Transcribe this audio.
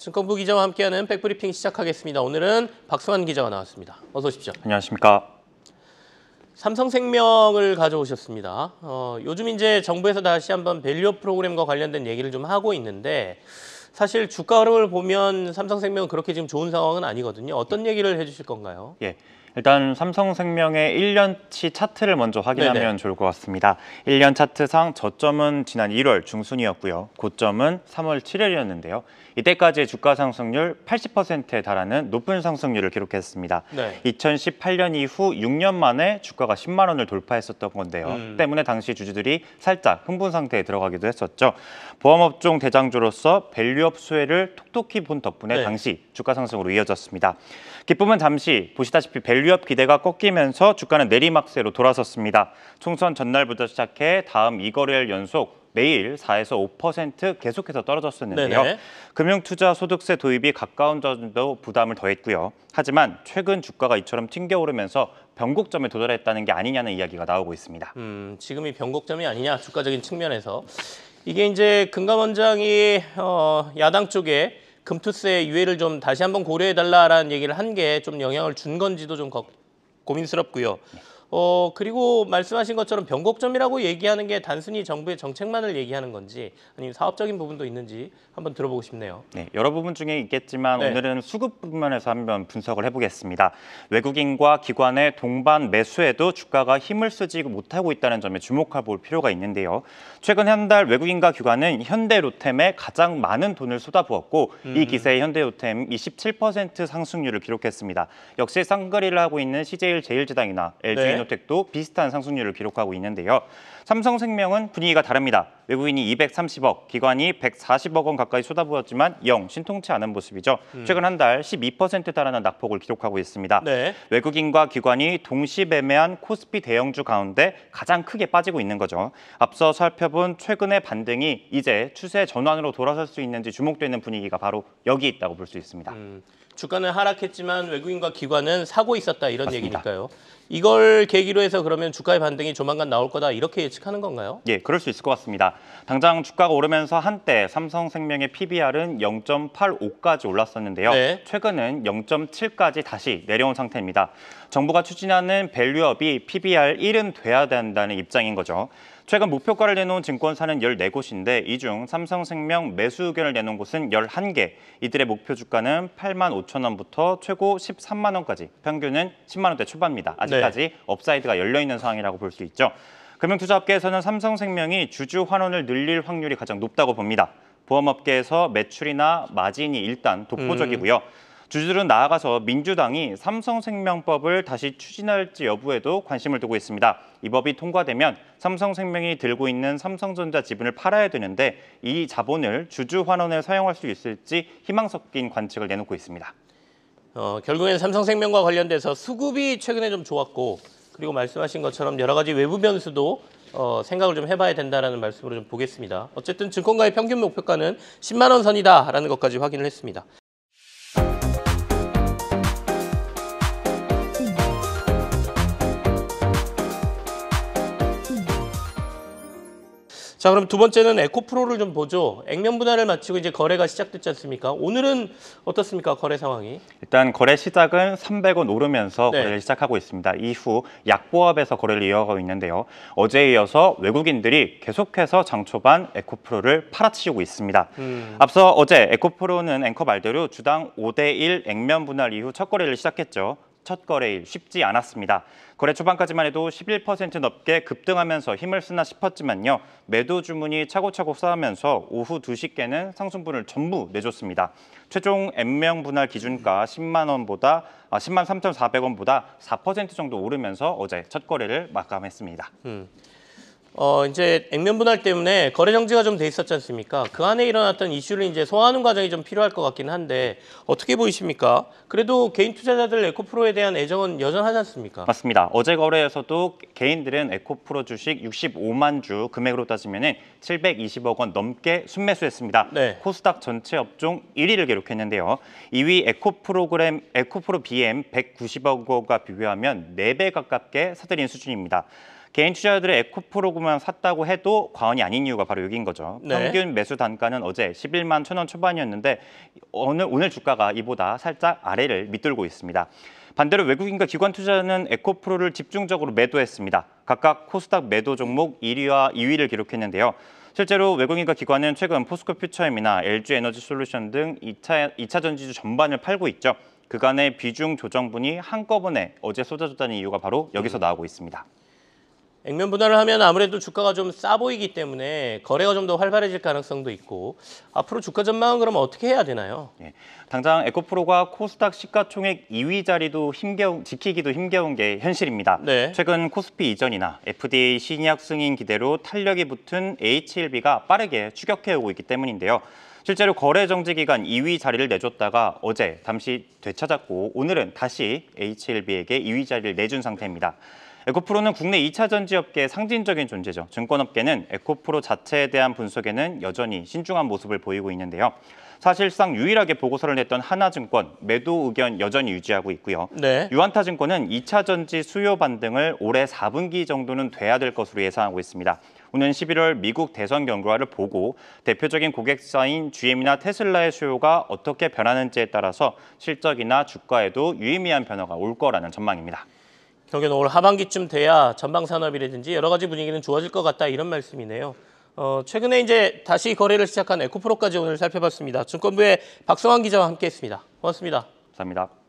증권부 기자와 함께하는 백브리핑 시작하겠습니다. 오늘은 박수환 기자가 나왔습니다. 어서 오십시오. 안녕하십니까. 삼성생명을 가져오셨습니다. 요즘 이제 정부에서 다시 한번 밸류업 프로그램과 관련된 얘기를 좀 하고 있는데 사실 주가 흐름을 보면 삼성생명은 그렇게 지금 좋은 상황은 아니거든요. 어떤 얘기를 해주실 건가요? 예. 일단 삼성생명의 1년치 차트를 먼저 확인하면 네네. 좋을 것 같습니다. 1년 차트상 저점은 지난 1월 중순이었고요. 고점은 3월 7일이었는데요. 이때까지의 주가 상승률 80%에 달하는 높은 상승률을 기록했습니다. 네. 2018년 이후 6년 만에 주가가 10만 원을 돌파했었던 건데요. 때문에 당시 주주들이 살짝 흥분 상태에 들어가기도 했었죠. 보험업종 대장주로서 밸류업 수혜를 톡톡히 본 덕분에 네. 당시 주가 상승으로 이어졌습니다. 기쁨은 잠시 보시다시피 밸류업 기대가 꺾이면서 주가는 내리막세로 돌아섰습니다. 총선 전날부터 시작해 다음 2거래일 연속 매일 4에서 5% 계속해서 떨어졌었는데요. 네네. 금융투자소득세 도입이 가까운 점도 부담을 더했고요. 하지만 최근 주가가 이처럼 튕겨오르면서 변곡점에 도달했다는 게 아니냐는 이야기가 나오고 있습니다. 지금이 변곡점이 아니냐, 주가적인 측면에서. 이게 이제 금감원장이 야당 쪽에 금투세 유예를 좀 다시 한번 고려해달라라는 얘기를 한 게 좀 영향을 준 건지도 좀 고민스럽고요. 그리고 말씀하신 것처럼 변곡점이라고 얘기하는 게 단순히 정부의 정책만을 얘기하는 건지 아니면 사업적인 부분도 있는지 한번 들어보고 싶네요. 네, 여러 부분 중에 있겠지만 네. 오늘은 수급 부분에서 한번 분석을 해보겠습니다. 외국인과 기관의 동반 매수에도 주가가 힘을 쓰지 못하고 있다는 점에 주목해 볼 필요가 있는데요. 최근 한 달 외국인과 기관은 현대로템에 가장 많은 돈을 쏟아부었고 이 기세에 현대로템 27% 상승률을 기록했습니다. 역시 쌍거리를 하고 있는 CJ제일제당이나 LG이노텍도 비슷한 상승률을 기록하고 있는데요. 삼성생명은 분위기가 다릅니다. 외국인이 230억, 기관이 140억 원 가까이 쏟아부었지만 영 신통치 않은 모습이죠. 최근 한 달 12%에 달하는 낙폭을 기록하고 있습니다. 네. 외국인과 기관이 동시 매매한 코스피 대형주 가운데 가장 크게 빠지고 있는 거죠. 앞서 살펴본 최근의 반등이 이제 추세 전환으로 돌아설 수 있는지 주목되는 분위기가 바로 여기 있다고 볼 수 있습니다. 주가는 하락했지만 외국인과 기관은 사고 있었다 이런 맞습니다. 얘기니까요. 이걸 계기로 해서 그러면 주가의 반등이 조만간 나올 거다 이렇게 예측하는 건가요? 예, 그럴 수 있을 것 같습니다. 당장 주가가 오르면서 한때 삼성생명의 PBR은 0.85까지 올랐었는데요. 네. 최근은 0.7까지 다시 내려온 상태입니다. 정부가 추진하는 밸류업이 PBR 1은 돼야 된다는 입장인 거죠. 최근 목표가를 내놓은 증권사는 14곳인데 이 중 삼성생명 매수 의견을 내놓은 곳은 11개. 이들의 목표 주가는 8만 5천 원부터 최고 13만 원까지, 평균은 10만 원대 초반입니다. 아직까지 업사이드가 열려있는 상황이라고 볼 수 있죠. 금융투자업계에서는 삼성생명이 주주 환원을 늘릴 확률이 가장 높다고 봅니다. 보험업계에서 매출이나 마진이 일단 독보적이고요. 주주들은 나아가서 민주당이 삼성생명법을 다시 추진할지 여부에도 관심을 두고 있습니다. 이 법이 통과되면 삼성생명이 들고 있는 삼성전자 지분을 팔아야 되는데 이 자본을 주주 환원에 사용할 수 있을지 희망 섞인 관측을 내놓고 있습니다. 결국엔 삼성생명과 관련돼서 수급이 최근에 좀 좋았고 그리고 말씀하신 것처럼 여러 가지 외부 변수도 생각을 좀 해봐야 된다는 말씀으로 좀 보겠습니다. 어쨌든 증권가의 평균 목표가는 10만 원 선이다라는 것까지 확인을 했습니다. 자, 그럼 두 번째는 에코프로를 좀 보죠. 액면 분할을 마치고 이제 거래가 시작됐지 않습니까? 오늘은 어떻습니까? 거래 상황이? 일단 거래 시작은 300원 오르면서 네. 거래를 시작하고 있습니다. 이후 약보합에서 거래를 이어가고 있는데요. 어제에 이어서 외국인들이 계속해서 장 초반 에코프로를 팔아치우고 있습니다. 앞서 어제 에코프로는 앵커 말대로 주당 5대1 액면 분할 이후 첫 거래를 시작했죠. 첫 거래일 쉽지 않았습니다. 거래 초반까지만 해도 11% 넘게 급등하면서 힘을 쓰나 싶었지만요. 매도 주문이 차곡차곡 쌓으면서 오후 2시께는 상승분을 전부 내줬습니다. 최종 액면 분할 기준가 10만 3,400원보다 4% 정도 오르면서 어제 첫 거래를 마감했습니다. 이제 액면 분할 때문에 거래 정지가 좀 돼 있었지 않습니까? 그 안에 일어났던 이슈를 이제 소화하는 과정이 좀 필요할 것 같긴 한데 어떻게 보이십니까? 그래도 개인 투자자들 에코프로에 대한 애정은 여전하지 않습니까? 맞습니다. 어제 거래에서도 개인들은 에코프로 주식 65만 주, 금액으로 따지면 720억 원 넘게 순매수했습니다. 네. 코스닥 전체 업종 1위를 기록했는데요. 2위 에코프로 BM 190억 원과 비교하면 4배 가깝게 사들인 수준입니다. 개인 투자자들의 에코프로만 샀다고 해도 과언이 아닌 이유가 바로 여기인 거죠. 네. 평균 매수 단가는 어제 11만 1천 원 초반이었는데 오늘 주가가 이보다 살짝 아래를 밑돌고 있습니다. 반대로 외국인과 기관 투자자는 에코프로를 집중적으로 매도했습니다. 각각 코스닥 매도 종목 1위와 2위를 기록했는데요. 실제로 외국인과 기관은 최근 포스코 퓨처엠이나 LG에너지솔루션 등 2차 전지주 전반을 팔고 있죠. 그간의 비중 조정분이 한꺼번에 어제 쏟아졌다는 이유가 바로 여기서 나오고 있습니다. 액면 분할을 하면 아무래도 주가가 좀 싸 보이기 때문에 거래가 좀 더 활발해질 가능성도 있고 앞으로 주가 전망은 그럼 어떻게 해야 되나요? 예, 당장 에코프로가 코스닥 시가총액 2위 자리도 지키기도 힘겨운 게 현실입니다. 네. 최근 코스피 이전이나 FDA 신약 승인 기대로 탄력이 붙은 HLB가 빠르게 추격해오고 있기 때문인데요. 실제로 거래 정지 기간 2위 자리를 내줬다가 어제 잠시 되찾았고 오늘은 다시 HLB에게 2위 자리를 내준 상태입니다. 에코프로는 국내 2차 전지업계의 상징적인 존재죠. 증권업계는 에코프로 자체에 대한 분석에는 여전히 신중한 모습을 보이고 있는데요. 사실상 유일하게 보고서를 냈던 하나증권 매도 의견 여전히 유지하고 있고요. 네. 유한타증권은 2차 전지 수요 반등을 올해 4분기 정도는 돼야 될 것으로 예상하고 있습니다. 오는 11월 미국 대선 경과를 보고 대표적인 고객사인 GM이나 테슬라의 수요가 어떻게 변하는지에 따라서 실적이나 주가에도 유의미한 변화가 올 거라는 전망입니다. 경기는 올 하반기쯤 돼야 전방 산업이라든지 여러 가지 분위기는 좋아질 것 같다 이런 말씀이네요. 최근에 이제 다시 거래를 시작한 에코프로까지 오늘 살펴봤습니다. 증권부의 박성환 기자와 함께했습니다. 고맙습니다. 감사합니다.